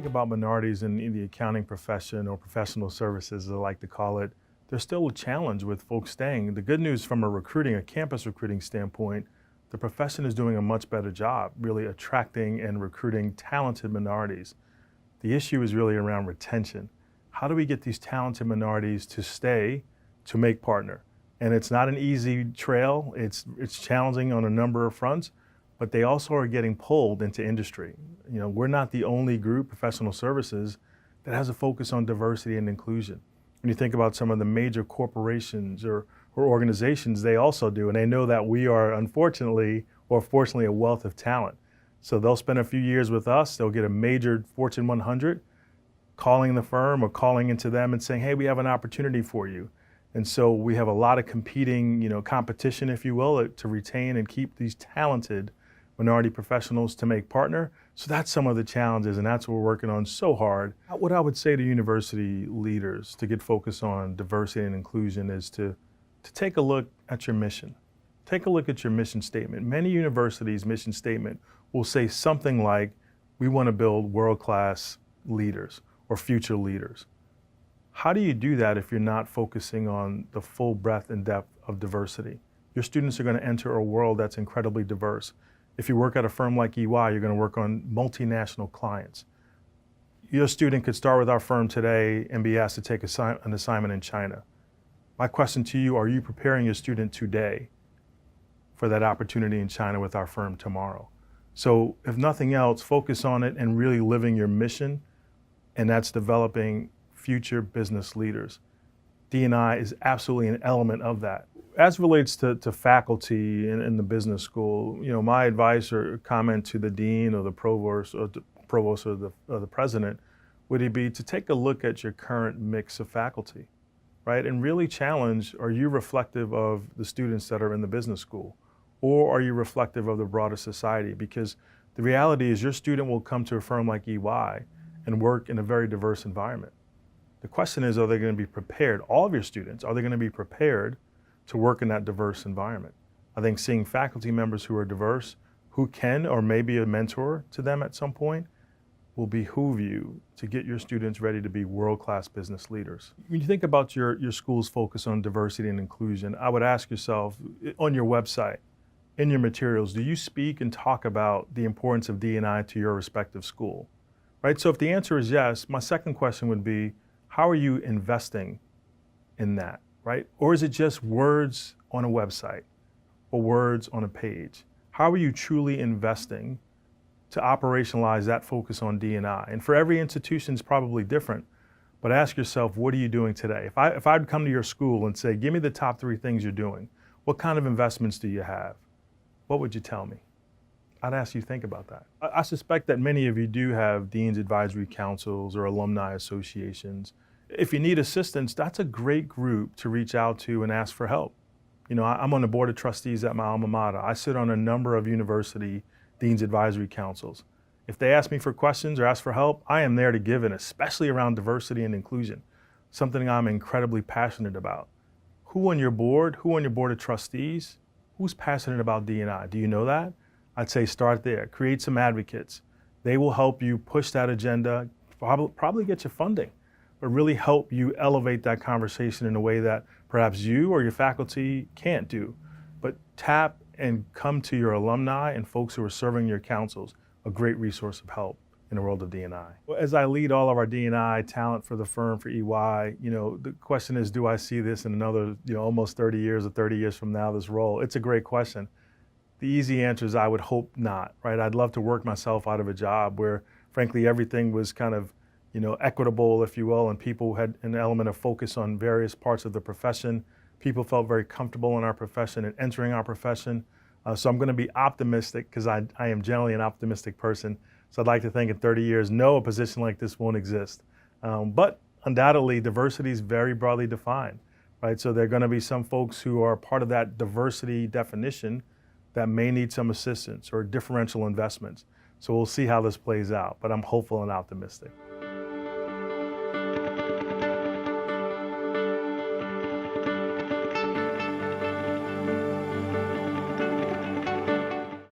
think about minorities in the accounting profession or professional services, as I like to call it, there's still a challenge with folks staying. The good news from a campus recruiting standpoint, the profession is doing a much better job really attracting and recruiting talented minorities. The issue is really around retention. How do we get these talented minorities to stay, to make partner? And it's not an easy trail. It's challenging on a number of fronts, but they also are getting pulled into industry. We're not the only group, professional services, that has a focus on diversity and inclusion. When you think about some of the major corporations or organizations, they also do, and they know that we are unfortunately or fortunately a wealth of talent. So they'll spend a few years with us, they'll get a major Fortune 100, calling the firm or calling into them and saying, hey, we have an opportunity for you. And so we have a lot of competing, competition, if you will, to retain and keep these talented minority professionals to make partner. So that's some of the challenges, and that's what we're working on so hard. What I would say to university leaders to get focused on diversity and inclusion is to take a look at your mission. Take a look at your mission statement. Many universities' mission statement will say something like, we want to build world-class leaders or future leaders. How do you do that if you're not focusing on the full breadth and depth of diversity? Your students are going to enter a world that's incredibly diverse. If you work at a firm like EY, you're going to work on multinational clients. Your student could start with our firm today and be asked to take an assignment in China. My question to you, are you preparing your student today for that opportunity in China with our firm tomorrow? So if nothing else, focus on it and really living your mission, and that's developing future business leaders. D&I is absolutely an element of that. As relates to faculty in the business school, my advice or comment to the dean or the provost or the president would be to take a look at your current mix of faculty, right? And really challenge, are you reflective of the students that are in the business school? Or are you reflective of the broader society? Because the reality is your student will come to a firm like EY and work in a very diverse environment. The question is, are they going to be prepared? All of your students, are they going to be prepared to work in that diverse environment? I think seeing faculty members who are diverse, who can or may be a mentor to them at some point, will behoove you to get your students ready to be world-class business leaders. When you think about your school's focus on diversity and inclusion, I would ask yourself, on your website, in your materials, do you speak and talk about the importance of D&I to your respective school? Right? So if the answer is yes, my second question would be, how are you investing in that, right? Or is it just words on a website or words on a page? How are you truly investing to operationalize that focus on D&I? And for every institution, it's probably different, but ask yourself, what are you doing today? If I'd come to your school and say, give me the top 3 things you're doing, what kind of investments do you have? What would you tell me? I'd ask you to think about that. I suspect that many of you do have Dean's Advisory Councils or alumni associations. If you need assistance, that's a great group to reach out to and ask for help. I'm on the board of trustees at my alma mater. I sit on a number of university Dean's Advisory Councils. If they ask me for questions or ask for help, I am there to give it, especially around diversity and inclusion, something I'm incredibly passionate about. Who on your board of trustees, who's passionate about D&I? Do you know that? I'd say start there. Create some advocates. They will help you push that agenda, probably get you funding, but really help you elevate that conversation in a way that perhaps you or your faculty can't do. But tap and come to your alumni and folks who are serving your councils, a great resource of help in the world of D&I. As I lead all of our D&I talent for the firm, for EY, the question is, do I see this in another, almost 30 years or 30 years from now, this role? It's a great question. The easy answer is I would hope not, right? I'd love to work myself out of a job where, frankly, everything was kind of, equitable, if you will, and people had an element of focus on various parts of the profession. People felt very comfortable in our profession and entering our profession. So I'm going to be optimistic because I am generally an optimistic person. So I'd like to think in 30 years, no, a position like this won't exist. But undoubtedly, diversity is very broadly defined, right? So there are going to be some folks who are part of that diversity definition that may need some assistance or differential investments. So we'll see how this plays out, but I'm hopeful and optimistic.